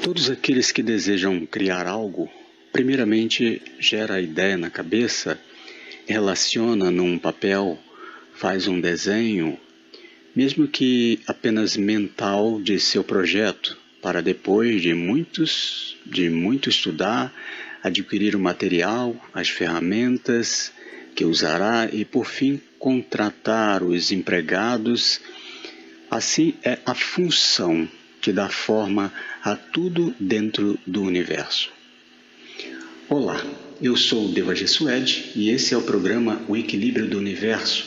Todos aqueles que desejam criar algo, primeiramente gera a ideia na cabeça, relaciona num papel, faz um desenho, mesmo que apenas mental, de seu projeto, para depois de muito estudar, adquirir o material, as ferramentas que usará e, por fim, contratar os empregados. Assim é a função que dá forma a tudo dentro do universo. Olá, eu sou Deva Gessued e esse é o programa O Equilíbrio do Universo,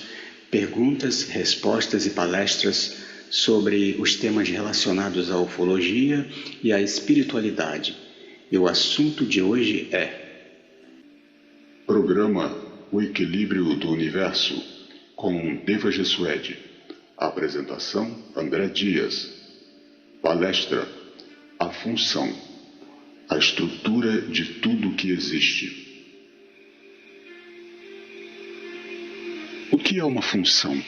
perguntas, respostas e palestras sobre os temas relacionados à ufologia e à espiritualidade. E o assunto de hoje é... Programa O Equilíbrio do Universo, com Deva Gessued. Apresentação: André Dias. Palestra: A função, a estrutura de tudo que existe. O que é uma função?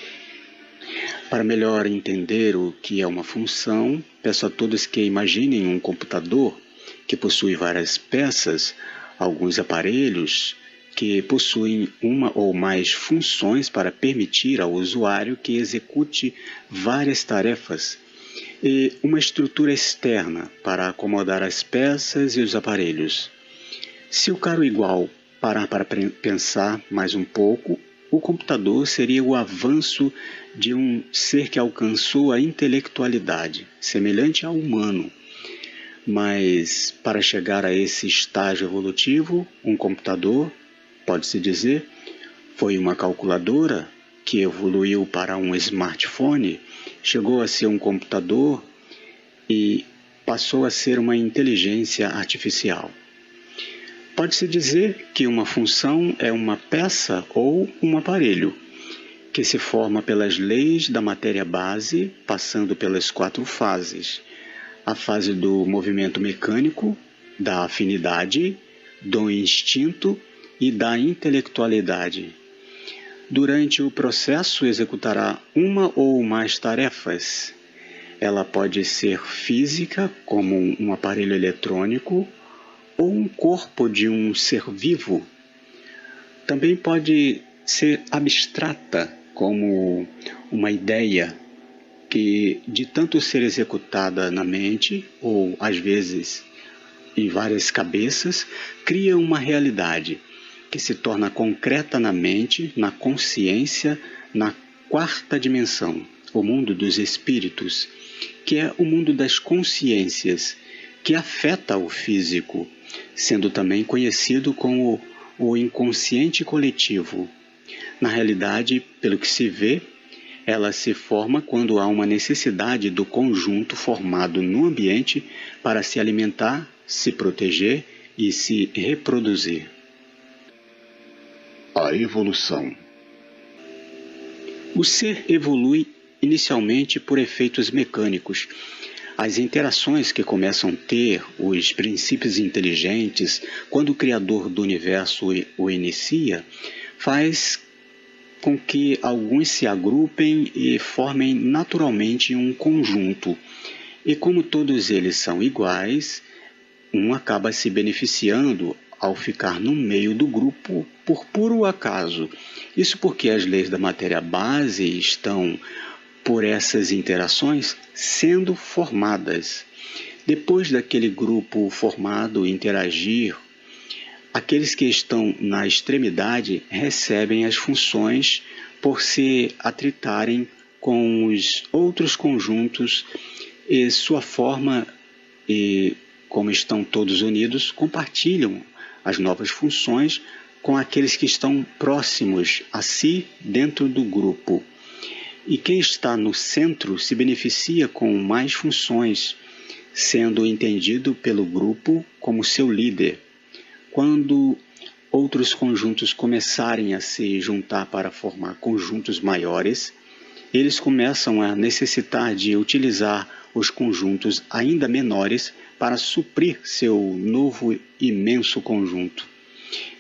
Para melhor entender o que é uma função, peço a todos que imaginem um computador que possui várias peças, alguns aparelhos que possuem uma ou mais funções para permitir ao usuário que execute várias tarefas, e uma estrutura externa para acomodar as peças e os aparelhos. Se o caro igual parar para pensar mais um pouco, o computador seria o avanço de um ser que alcançou a intelectualidade, semelhante ao humano. Mas, para chegar a esse estágio evolutivo, um computador, pode-se dizer, foi uma calculadora que evoluiu para um smartphone, chegou a ser um computador e passou a ser uma inteligência artificial. Pode-se dizer que uma função é uma peça ou um aparelho, que se forma pelas leis da matéria base, passando pelas 4 fases. A fase do movimento mecânico, da afinidade, do instinto e da intelectualidade. Durante o processo, executará uma ou mais tarefas. Ela pode ser física, como um aparelho eletrônico, ou um corpo de um ser vivo. Também pode ser abstrata, como uma ideia que, de tanto ser executada na mente, ou às vezes em várias cabeças, cria uma realidade que se torna concreta na mente, na consciência, na 4ª dimensão, o mundo dos espíritos, que é o mundo das consciências, que afeta o físico, sendo também conhecido como o inconsciente coletivo. Na realidade, pelo que se vê, ela se forma quando há uma necessidade do conjunto formado no ambiente para se alimentar, se proteger e se reproduzir. A evolução. O ser evolui inicialmente por efeitos mecânicos. As interações que começam a ter os princípios inteligentes quando o Criador do Universo o inicia, faz com que alguns se agrupem e formem naturalmente um conjunto. E como todos eles são iguais, um acaba se beneficiando ao ficar no meio do grupo por puro acaso. Isso porque as leis da matéria base estão, por essas interações, sendo formadas. Depois daquele grupo formado interagir, aqueles que estão na extremidade recebem as funções por se atritarem com os outros conjuntos e sua forma, e como estão todos unidos, compartilham as novas funções com aqueles que estão próximos a si dentro do grupo. E quem está no centro se beneficia com mais funções, sendo entendido pelo grupo como seu líder. Quando outros conjuntos começarem a se juntar para formar conjuntos maiores, eles começam a necessitar de utilizar os conjuntos ainda menores para suprir seu novo imenso conjunto.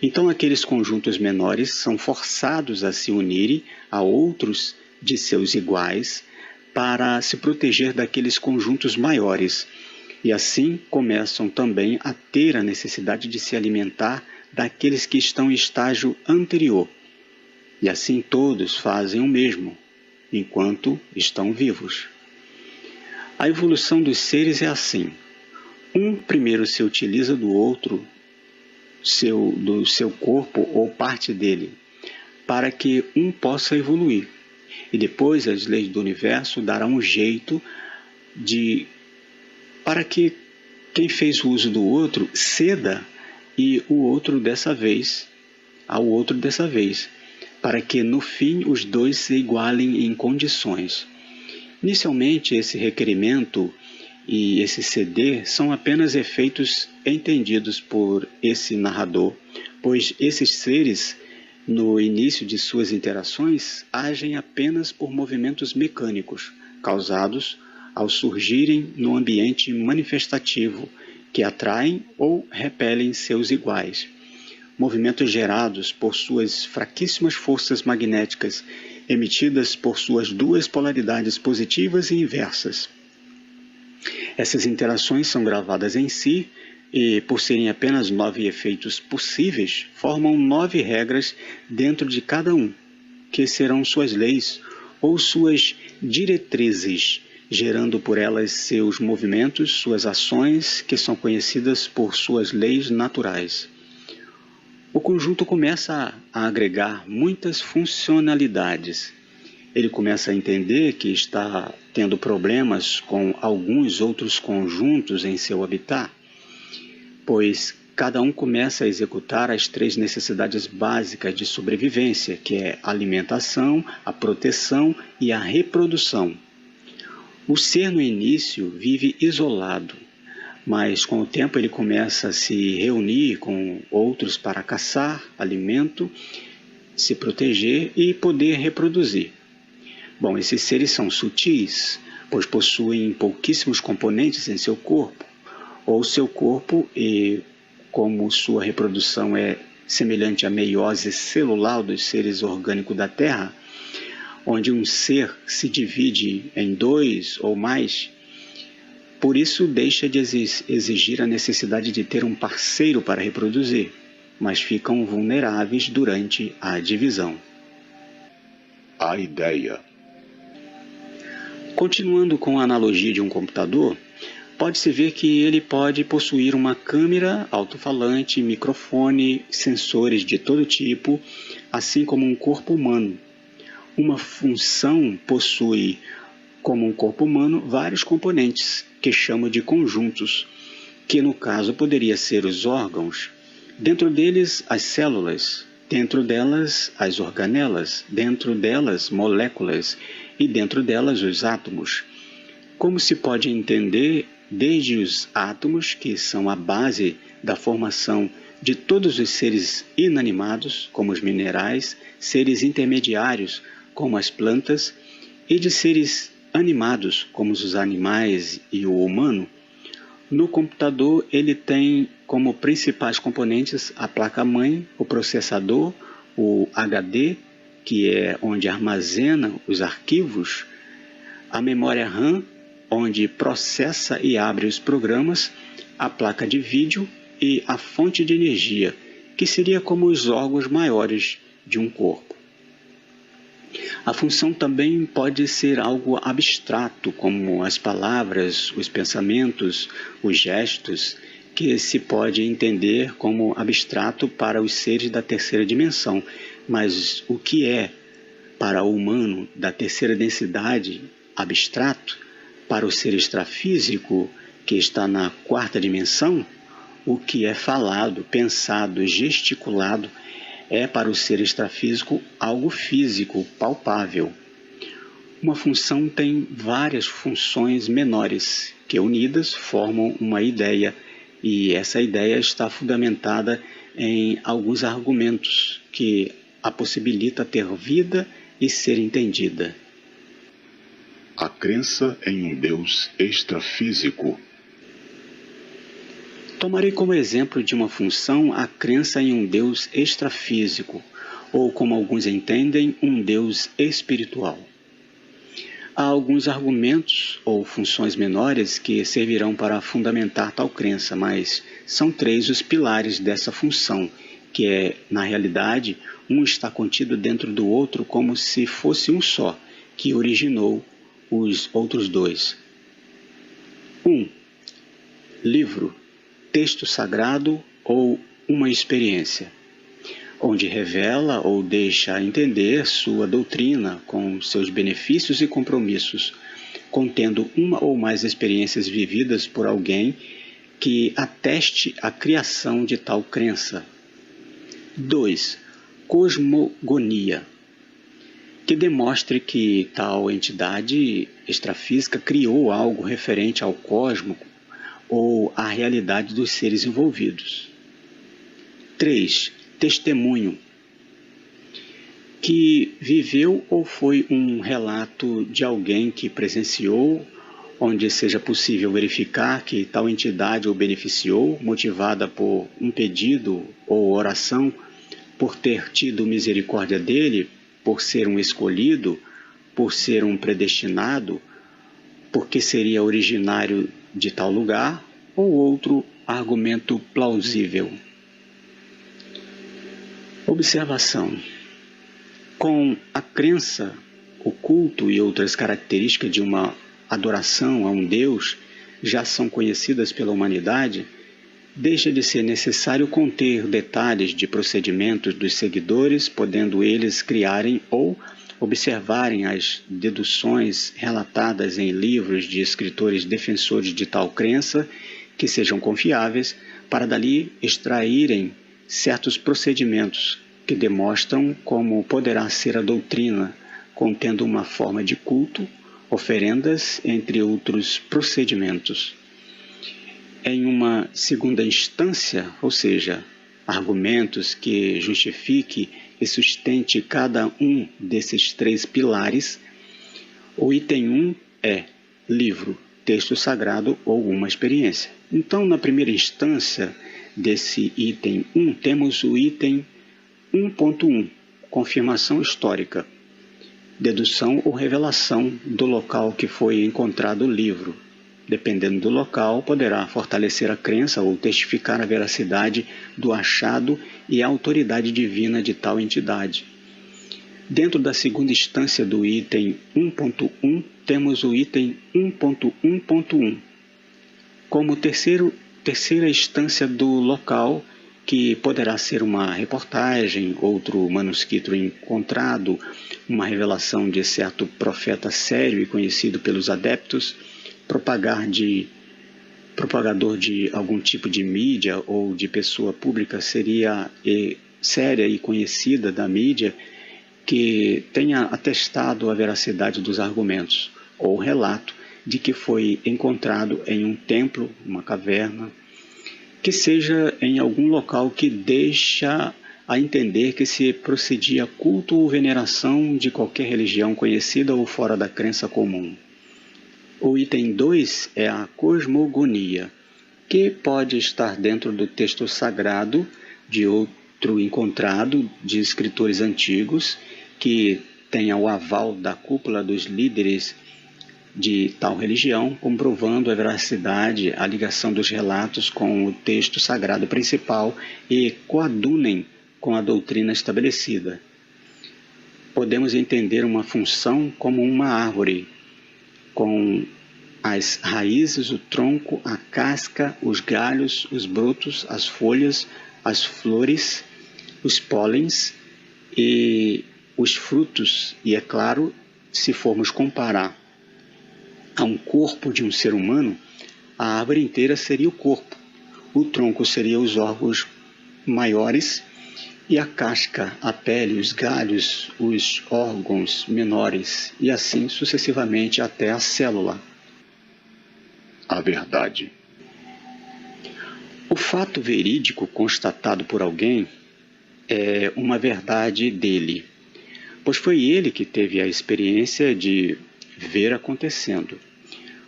Então aqueles conjuntos menores são forçados a se unirem a outros de seus iguais para se proteger daqueles conjuntos maiores. e assim começam também a ter a necessidade de se alimentar daqueles que estão em estágio anterior. E assim todos fazem o mesmo, enquanto estão vivos. A evolução dos seres é assim. Um primeiro se utiliza do outro, do seu corpo ou parte dele, para que um possa evoluir. E depois as leis do universo darão um jeito para que quem fez o uso do outro ceda e ao outro dessa vez, para que no fim os dois se igualem em condições. Inicialmente, esse requerimento e esse ceder são apenas efeitos entendidos por esse narrador, pois esses seres, no início de suas interações, agem apenas por movimentos mecânicos, causados ao surgirem no ambiente manifestativo, que atraem ou repelem seus iguais. Movimentos gerados por suas fraquíssimas forças magnéticas, emitidas por suas duas polaridades positivas e inversas. Essas interações são gravadas em si e, por serem apenas 9 efeitos possíveis, formam 9 regras dentro de cada um, que serão suas leis ou suas diretrizes, gerando por elas seus movimentos, suas ações, que são conhecidas por suas leis naturais. O conjunto começa a agregar muitas funcionalidades. Ele começa a entender que está tendo problemas com alguns outros conjuntos em seu habitat, pois cada um começa a executar as 3 necessidades básicas de sobrevivência, que é a alimentação, a proteção e a reprodução. O ser no início vive isolado, mas com o tempo ele começa a se reunir com outros para caçar alimento, se proteger e poder reproduzir. Bom, esses seres são sutis, pois possuem pouquíssimos componentes em seu corpo, ou seu corpo, e como sua reprodução é semelhante à meiose celular dos seres orgânicos da Terra, onde um ser se divide em 2 ou mais, por isso deixa de exigir a necessidade de ter um parceiro para reproduzir, mas ficam vulneráveis durante a divisão. A ideia. Continuando com a analogia de um computador, pode-se ver que ele pode possuir uma câmera, alto-falante, microfone, sensores de todo tipo, assim como um corpo humano. Uma função possui, como um corpo humano, vários componentes, que chamo de conjuntos, que no caso poderia ser os órgãos, dentro deles as células, dentro delas as organelas, dentro delas moléculas e dentro delas os átomos. Como se pode entender, desde os átomos, que são a base da formação de todos os seres inanimados, como os minerais, seres intermediários, como as plantas, e de seres animados, como os animais e o humano, no computador ele tem como principais componentes a placa-mãe, o processador, o HD, que é onde armazena os arquivos, a memória RAM, onde processa e abre os programas, a placa de vídeo e a fonte de energia, que seria como os órgãos maiores de um corpo. A função também pode ser algo abstrato, como as palavras, os pensamentos, os gestos, que se pode entender como abstrato para os seres da terceira dimensão, mas o que é para o humano da terceira densidade abstrato, para o ser extrafísico que está na 4ª dimensão, o que é falado, pensado, gesticulado, é para o ser extrafísico algo físico, palpável. Uma função tem várias funções menores, que unidas formam uma ideia, e essa ideia está fundamentada em alguns argumentos que a possibilita ter vida e ser entendida. A crença em um Deus extrafísico. Tomarei como exemplo de uma função a crença em um Deus extrafísico, ou como alguns entendem, um Deus espiritual. Há alguns argumentos ou funções menores que servirão para fundamentar tal crença, mas são 3 os pilares dessa função, que é, na realidade, um está contido dentro do outro como se fosse um só, que originou os outros 2. 1. Livro, texto sagrado ou uma experiência, onde revela ou deixa entender sua doutrina com seus benefícios e compromissos, contendo uma ou mais experiências vividas por alguém que ateste a criação de tal crença. 2. Cosmogonia, que demonstre que tal entidade extrafísica criou algo referente ao cosmos ou à realidade dos seres envolvidos. 3. Testemunho, que viveu ou foi um relato de alguém que presenciou, onde seja possível verificar que tal entidade o beneficiou, motivada por um pedido ou oração, por ter tido misericórdia dele, por ser um escolhido, por ser um predestinado, porque seria originário de tal lugar, ou outro argumento plausível. Observação. Com a crença, o culto e outras características de uma adoração a um Deus já são conhecidas pela humanidade, deixa de ser necessário conter detalhes de procedimentos dos seguidores, podendo eles criarem ou observarem as deduções relatadas em livros de escritores defensores de tal crença, que sejam confiáveis, para dali extraírem certos procedimentos que demonstram como poderá ser a doutrina, contendo uma forma de culto, oferendas, entre outros procedimentos. Em uma segunda instância, ou seja, argumentos que justifique e sustente cada um desses 3 pilares, o item 1 é livro, texto sagrado ou uma experiência. Então, na primeira instância desse item 1, temos o item 1.1, confirmação histórica, dedução ou revelação do local que foi encontrado o livro. Dependendo do local, poderá fortalecer a crença ou testificar a veracidade do achado e a autoridade divina de tal entidade. Dentro da segunda instância do item 1.1, temos o item 1.1.1, como terceira instância do local, que poderá ser uma reportagem, outro manuscrito encontrado, uma revelação de certo profeta sério e conhecido pelos adeptos, propagador de algum tipo de mídia ou de pessoa pública séria e conhecida da mídia, que tenha atestado a veracidade dos argumentos, ou relato de que foi encontrado em um templo, uma caverna, que seja em algum local que deixa a entender que se procedia culto ou veneração de qualquer religião conhecida ou fora da crença comum. O item 2 é a cosmogonia, que pode estar dentro do texto sagrado, de outro encontrado de escritores antigos, que tenha o aval da cúpula dos líderes de tal religião, comprovando a veracidade, a ligação dos relatos com o texto sagrado principal e coadunem com a doutrina estabelecida. Podemos entender uma função como uma árvore, com as raízes, o tronco, a casca, os galhos, os brotos, as folhas, as flores, os pólens e os frutos. E é claro, se formos comparar a um corpo de um ser humano, a árvore inteira seria o corpo, o tronco seria os órgãos maiores e a casca, a pele, os galhos, os órgãos menores e assim sucessivamente até a célula. A verdade. O fato verídico constatado por alguém é uma verdade dele, pois foi ele que teve a experiência de ver acontecendo.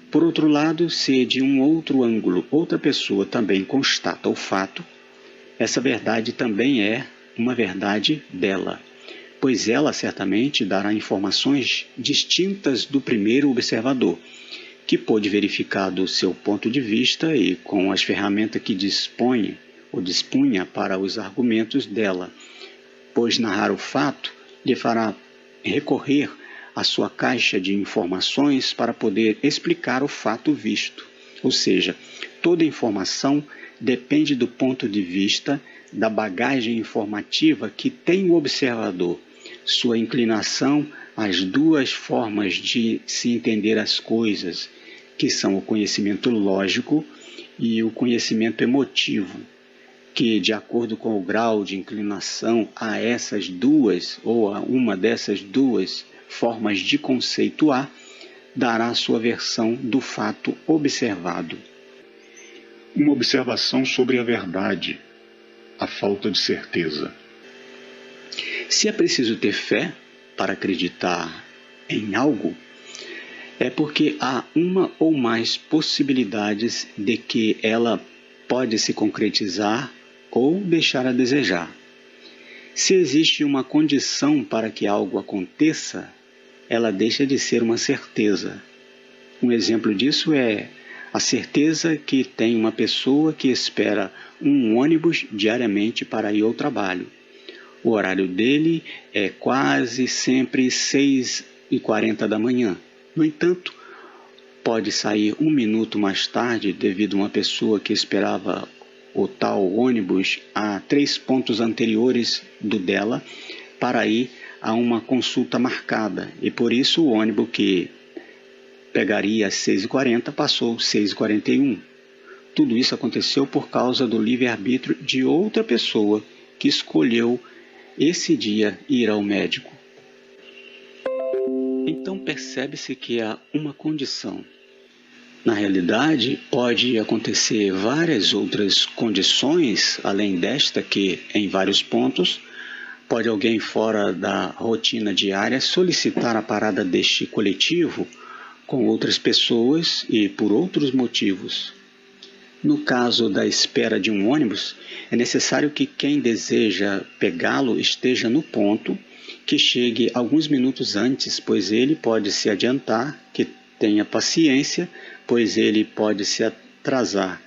Por outro lado, se de um outro ângulo outra pessoa também constata o fato, essa verdade também é uma verdade dela, pois ela certamente dará informações distintas do primeiro observador, que pôde verificar do seu ponto de vista e com as ferramentas que dispõe ou dispunha para os argumentos dela, pois narrar o fato lhe fará recorrer à sua caixa de informações para poder explicar o fato visto. Ou seja, toda informação depende do ponto de vista, da bagagem informativa que tem o observador, sua inclinação às duas formas de se entender as coisas, que são o conhecimento lógico e o conhecimento emotivo, que, de acordo com o grau de inclinação a essas duas, ou a uma dessas duas formas de conceituar, dará a sua versão do fato observado. Uma observação sobre a verdade, a falta de certeza. Se é preciso ter fé para acreditar em algo, é porque há uma ou mais possibilidades de que ela pode se concretizar ou deixar a desejar. Se existe uma condição para que algo aconteça, ela deixa de ser uma certeza. Um exemplo disso é a certeza que tem uma pessoa que espera um ônibus diariamente para ir ao trabalho. O horário dele é quase sempre 6h40 da manhã. No entanto, pode sair um minuto mais tarde devido a uma pessoa que esperava o tal ônibus a 3 pontos anteriores do dela para ir a uma consulta marcada. E por isso o ônibus que pegaria às 6h40 passou 6h41. Tudo isso aconteceu por causa do livre-arbítrio de outra pessoa que escolheu esse dia ir ao médico. Então percebe-se que há uma condição. Na realidade, pode acontecer várias outras condições, além desta que, em vários pontos, pode alguém fora da rotina diária solicitar a parada deste coletivo com outras pessoas e por outros motivos. No caso da espera de um ônibus, é necessário que quem deseja pegá-lo esteja no ponto, que chegue alguns minutos antes, pois ele pode se adiantar, que tenha paciência, pois ele pode se atrasar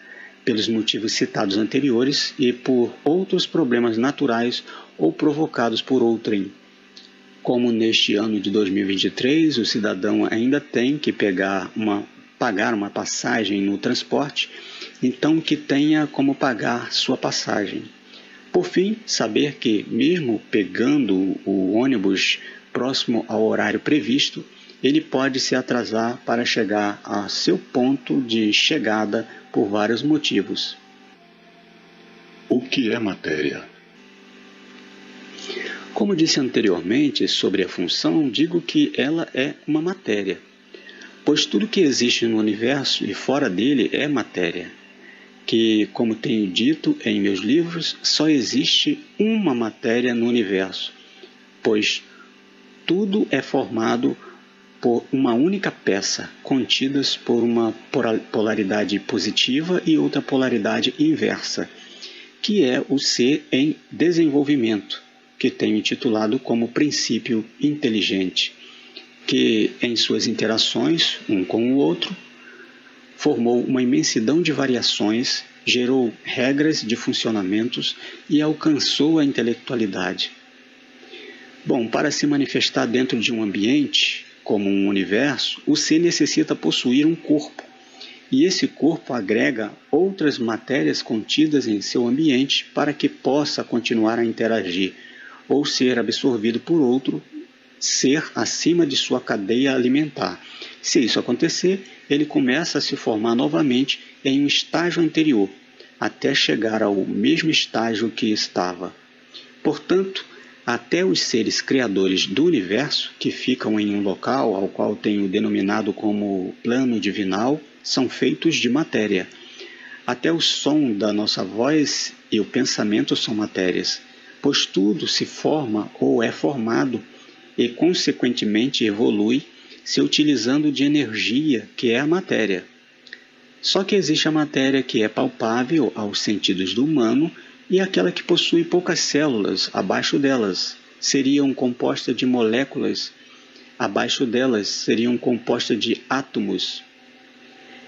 pelos motivos citados anteriores e por outros problemas naturais ou provocados por outrem. Como neste ano de 2023 o cidadão ainda tem que pagar uma passagem no transporte, então que tenha como pagar sua passagem. Por fim, saber que, mesmo pegando o ônibus próximo ao horário previsto, ele pode se atrasar para chegar a seu ponto de chegada por vários motivos. O que é matéria? Como disse anteriormente sobre a função, digo que ela é uma matéria, pois tudo que existe no universo e fora dele é matéria, que, como tenho dito em meus livros, só existe uma matéria no universo, pois tudo é formado por uma única peça, contidas por uma polaridade positiva e outra polaridade inversa, que é o ser em desenvolvimento, que tenho intitulado como princípio inteligente, que em suas interações, um com o outro, formou uma imensidão de variações, gerou regras de funcionamentos e alcançou a intelectualidade. Bom, para se manifestar dentro de um ambiente, como um universo, o ser necessita possuir um corpo, e esse corpo agrega outras matérias contidas em seu ambiente para que possa continuar a interagir ou ser absorvido por outro ser acima de sua cadeia alimentar. Se isso acontecer, ele começa a se formar novamente em um estágio anterior, até chegar ao mesmo estágio que estava. Portanto, até os seres criadores do universo, que ficam em um local ao qual tenho denominado como plano divinal, são feitos de matéria. Até o som da nossa voz e o pensamento são matérias, pois tudo se forma ou é formado e, consequentemente, evolui se utilizando de energia, que é a matéria. Só que existe a matéria que é palpável aos sentidos do humano e aquela que possui poucas células abaixo delas, seriam compostas de moléculas, abaixo delas seriam compostas de átomos,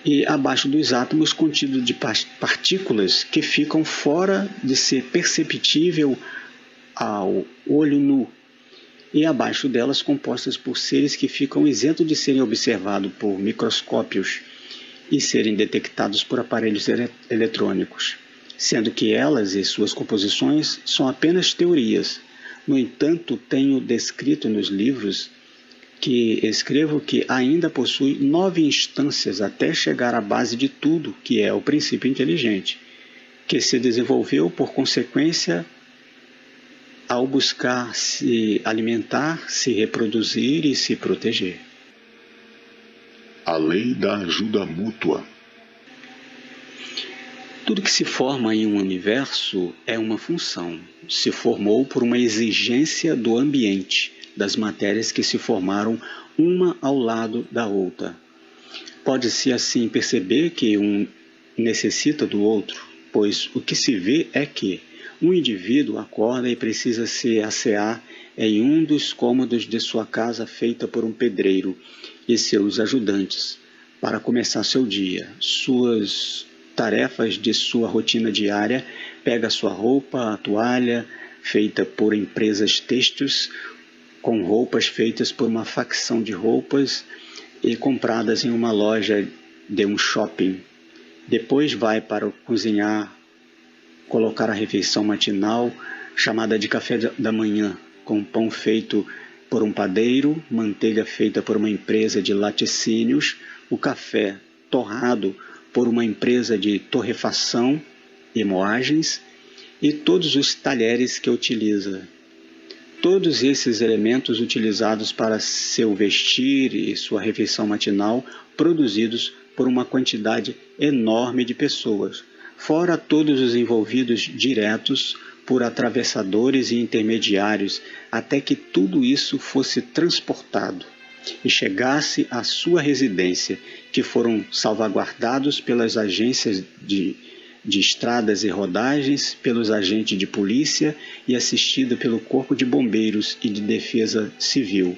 e abaixo dos átomos contidos de partículas que ficam fora de ser perceptível ao olho nu, e abaixo delas compostas por seres que ficam isentos de serem observados por microscópios e serem detectados por aparelhos eletrônicos, sendo que elas e suas composições são apenas teorias. No entanto, tenho descrito nos livros que escrevo que ainda possui 9 instâncias até chegar à base de tudo, que é o princípio inteligente, que se desenvolveu por consequência ao buscar se alimentar, se reproduzir e se proteger. A lei da ajuda mútua. Tudo que se forma em um universo é uma função. Se formou por uma exigência do ambiente, das matérias que se formaram uma ao lado da outra. Pode-se assim perceber que um necessita do outro, pois o que se vê é que um indivíduo acorda e precisa se assear em um dos cômodos de sua casa feita por um pedreiro e seus ajudantes para começar seu dia. Suas tarefas de sua rotina diária: pega sua roupa, a toalha feita por empresas têxteis, com roupas feitas por uma facção de roupas e compradas em uma loja de um shopping. Depois vai para cozinhar, colocar a refeição matinal, chamada de café da manhã, com pão feito por um padeiro, manteiga feita por uma empresa de laticínios, o café torrado por uma empresa de torrefação e moagens, e todos os talheres que utiliza. Todos esses elementos utilizados para seu vestir e sua refeição matinal, produzidos por uma quantidade enorme de pessoas, fora todos os envolvidos diretos por atravessadores e intermediários, até que tudo isso fosse transportado e chegasse à sua residência, que foram salvaguardados pelas agências de estradas e rodagens, pelos agentes de polícia e assistido pelo Corpo de Bombeiros e de Defesa Civil,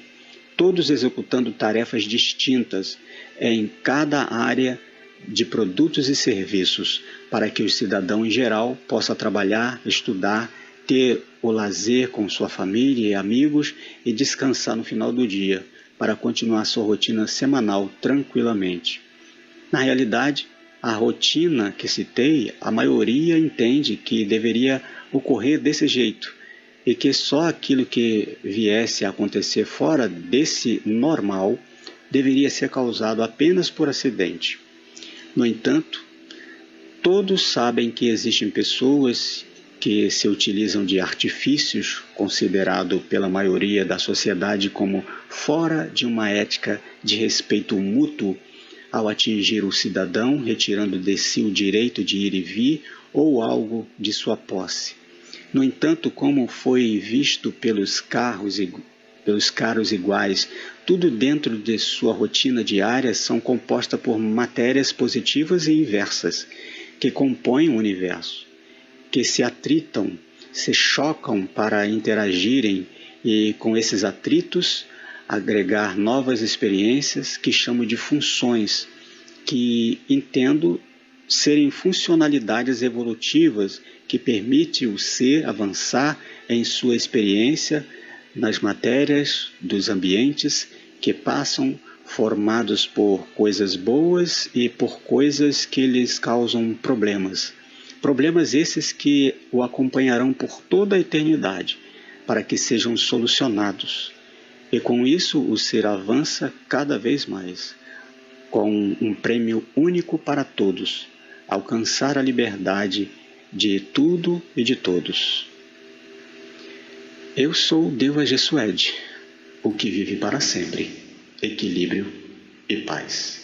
todos executando tarefas distintas em cada área de produtos e serviços, para que o cidadão em geral possa trabalhar, estudar, ter o lazer com sua família e amigos e descansar no final do dia, para continuar sua rotina semanal tranquilamente. Na realidade, a rotina que citei, a maioria entende que deveria ocorrer desse jeito, e que só aquilo que viesse a acontecer fora desse normal deveria ser causado apenas por acidente. No entanto, todos sabem que existem pessoas que se utilizam de artifícios, considerado pela maioria da sociedade como fora de uma ética de respeito mútuo, ao atingir o cidadão, retirando de si o direito de ir e vir ou algo de sua posse. No entanto, como foi visto pelos caros iguais, tudo dentro de sua rotina diária são compostas por matérias positivas e inversas, que compõem o universo, que se atritam, se chocam para interagirem e, com esses atritos, agregar novas experiências que chamo de funções, que entendo serem funcionalidades evolutivas que permitem o ser avançar em sua experiência nas matérias dos ambientes que passam, formados por coisas boas e por coisas que lhes causam problemas. Problemas esses que o acompanharão por toda a eternidade, para que sejam solucionados. E com isso o ser avança cada vez mais, com um prêmio único para todos, alcançar a liberdade de tudo e de todos. Eu sou Deva Jessuede, o que vive para sempre, equilíbrio e paz.